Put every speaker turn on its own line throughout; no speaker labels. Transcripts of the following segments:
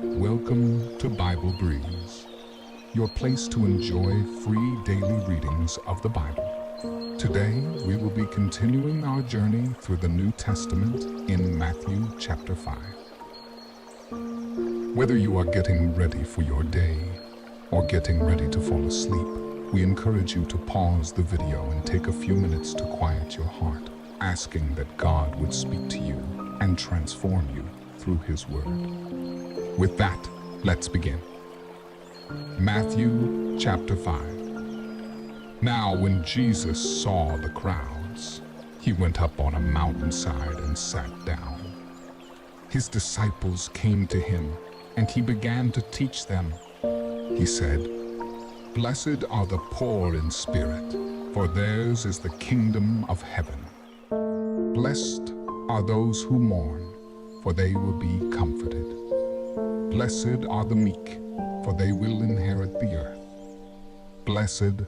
Welcome to Bible Breeze, your place to enjoy free daily readings of the Bible. Today, we will be continuing our journey through the New Testament in Matthew chapter 5. Whether you are getting ready for your day or getting ready to fall asleep, we encourage you to pause the video and take a few minutes to quiet your heart, asking that God would speak to you and transform you through His Word. With that, let's begin. Matthew chapter 5. Now when Jesus saw the crowds, He went up on a mountainside and sat down. His disciples came to Him, and He began to teach them. He said, "Blessed are the poor in spirit, for theirs is the kingdom of heaven. Blessed are those who mourn, for they will be comforted. Blessed are the meek, for they will inherit the earth. Blessed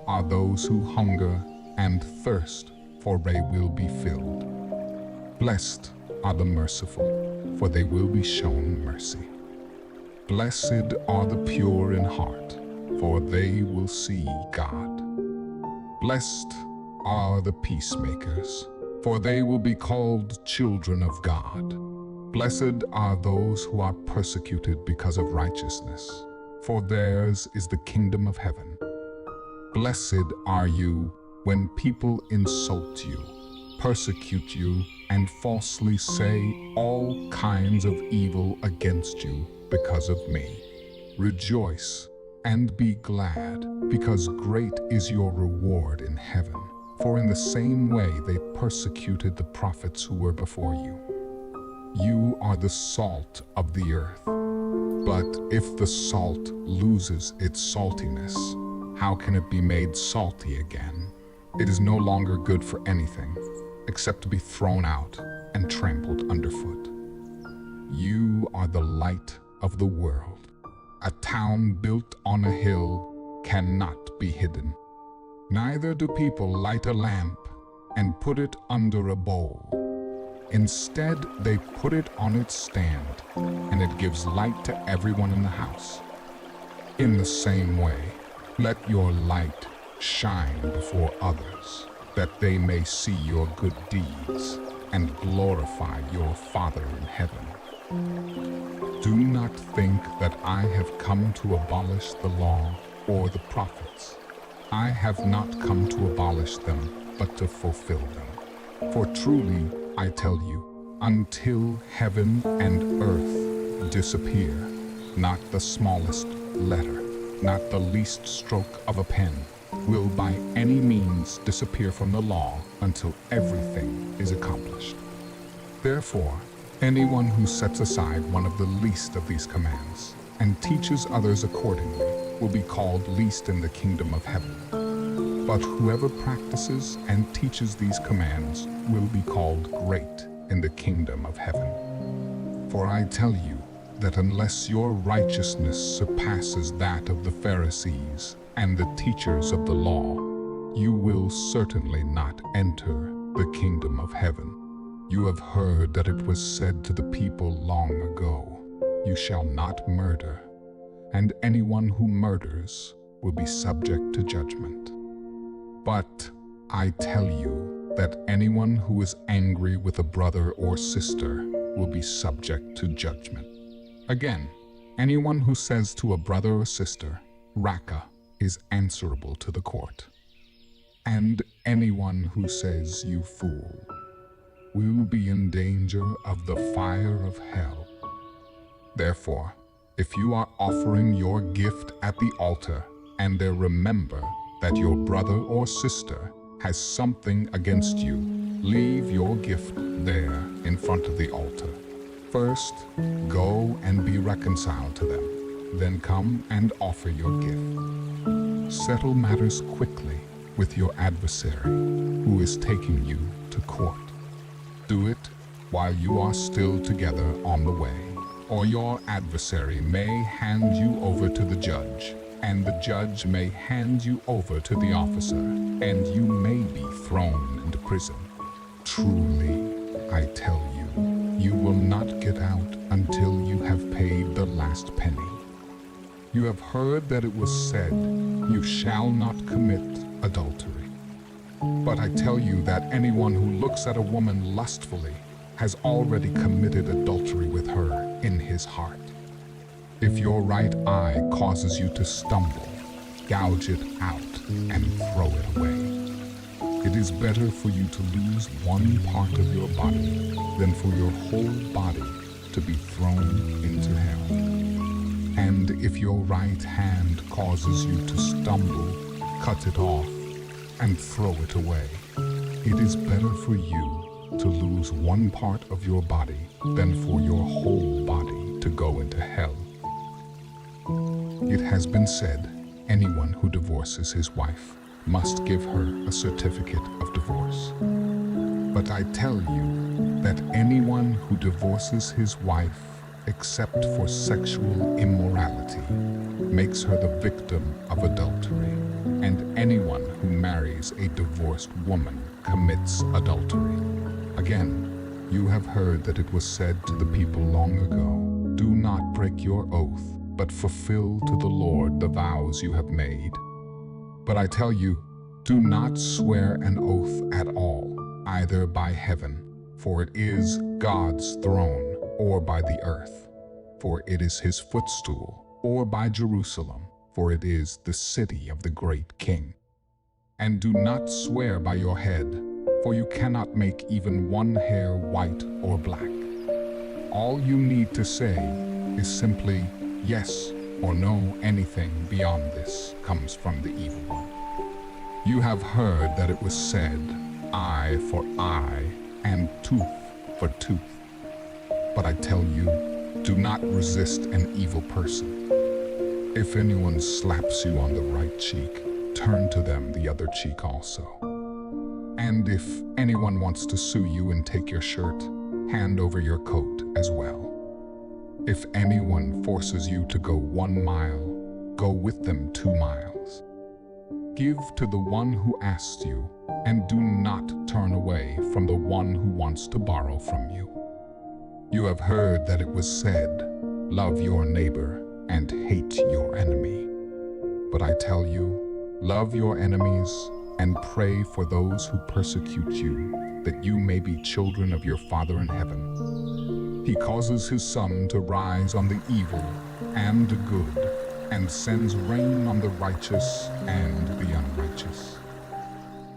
are those who hunger and thirst, for they will be filled. Blessed are the merciful, for they will be shown mercy. Blessed are the pure in heart, for they will see God. Blessed are the peacemakers, for they will be called children of God. Blessed are those who are persecuted because of righteousness, for theirs is the kingdom of heaven. Blessed are you when people insult you, persecute you, and falsely say all kinds of evil against you because of me. Rejoice and be glad, because great is your reward in heaven. For in the same way they persecuted the prophets who were before you. You are the salt of the earth. But if the salt loses its saltiness, how can it be made salty again? It is no longer good for anything, except to be thrown out and trampled underfoot. You are the light of the world. A town built on a hill cannot be hidden. Neither do people light a lamp and put it under a bowl. Instead, they put it on its stand, and it gives light to everyone in the house. In the same way, let your light shine before others, that they may see your good deeds and glorify your Father in heaven. Do not think that I have come to abolish the law or the prophets. I have not come to abolish them, but to fulfill them. For truly, I tell you, until heaven and earth disappear, not the smallest letter, not the least stroke of a pen, will by any means disappear from the law until everything is accomplished. Therefore, anyone who sets aside one of the least of these commands and teaches others accordingly will be called least in the kingdom of heaven. But whoever practices and teaches these commands will be called great in the kingdom of heaven. For I tell you that unless your righteousness surpasses that of the Pharisees and the teachers of the law, you will certainly not enter the kingdom of heaven. You have heard that it was said to the people long ago, "You shall not murder, and anyone who murders will be subject to judgment." But I tell you that anyone who is angry with a brother or sister will be subject to judgment. Again, anyone who says to a brother or sister, "Raca," is answerable to the court. And anyone who says, "You fool," will be in danger of the fire of hell. Therefore, if you are offering your gift at the altar and there remember that your brother or sister has something against you, leave your gift there in front of the altar. First, go and be reconciled to them. Then come and offer your gift. Settle matters quickly with your adversary who is taking you to court. Do it while you are still together on the way, or your adversary may hand you over to the judge, and the judge may hand you over to the officer, and you may be thrown into prison. Truly, I tell you, you will not get out until you have paid the last penny. You have heard that it was said, "You shall not commit adultery." But I tell you that anyone who looks at a woman lustfully has already committed adultery with her in his heart. If your right eye causes you to stumble, gouge it out and throw it away. It is better for you to lose one part of your body than for your whole body to be thrown into hell. And if your right hand causes you to stumble, cut it off and throw it away. It is better for you to lose one part of your body than for your whole body to go into hell. It has been said, anyone who divorces his wife must give her a certificate of divorce. But I tell you that anyone who divorces his wife except for sexual immorality makes her the victim of adultery, and anyone who marries a divorced woman commits adultery. Again, you have heard that it was said to the people long ago, "Do not break your oath, but fulfill to the Lord the vows you have made." But I tell you, do not swear an oath at all, either by heaven, for it is God's throne, or by the earth, for it is his footstool, or by Jerusalem, for it is the city of the great King. And do not swear by your head, for you cannot make even one hair white or black. All you need to say is simply yes or no. Anything beyond this comes from the evil one. You have heard that it was said, "Eye for eye and tooth for tooth." But I tell you, do not resist an evil person. If anyone slaps you on the right cheek, turn to them the other cheek also. And if anyone wants to sue you and take your shirt, hand over your coat as well. If anyone forces you to go 1 mile, go with them 2 miles. Give to the one who asks you, and do not turn away from the one who wants to borrow from you. You have heard that it was said, "Love your neighbor and hate your enemy." But I tell you, love your enemies and pray for those who persecute you, that you may be children of your Father in heaven. He causes his sun to rise on the evil and the good, and sends rain on the righteous and the unrighteous.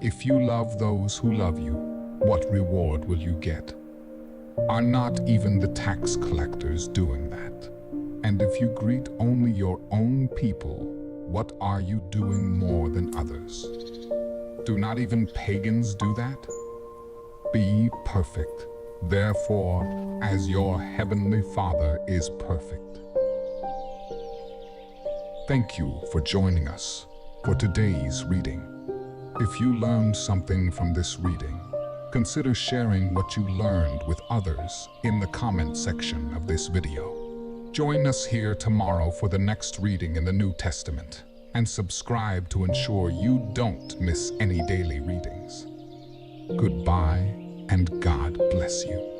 If you love those who love you, what reward will you get? Are not even the tax collectors doing that? And if you greet only your own people, what are you doing more than others? Do not even pagans do that? Be perfect, therefore, as your heavenly Father is perfect. Thank you for joining us for today's reading. If you learned something from this reading, consider sharing what you learned with others in the comment section of this video. Join us here tomorrow for the next reading in the New Testament, and subscribe to ensure you don't miss any daily readings. Goodbye, and God bless you.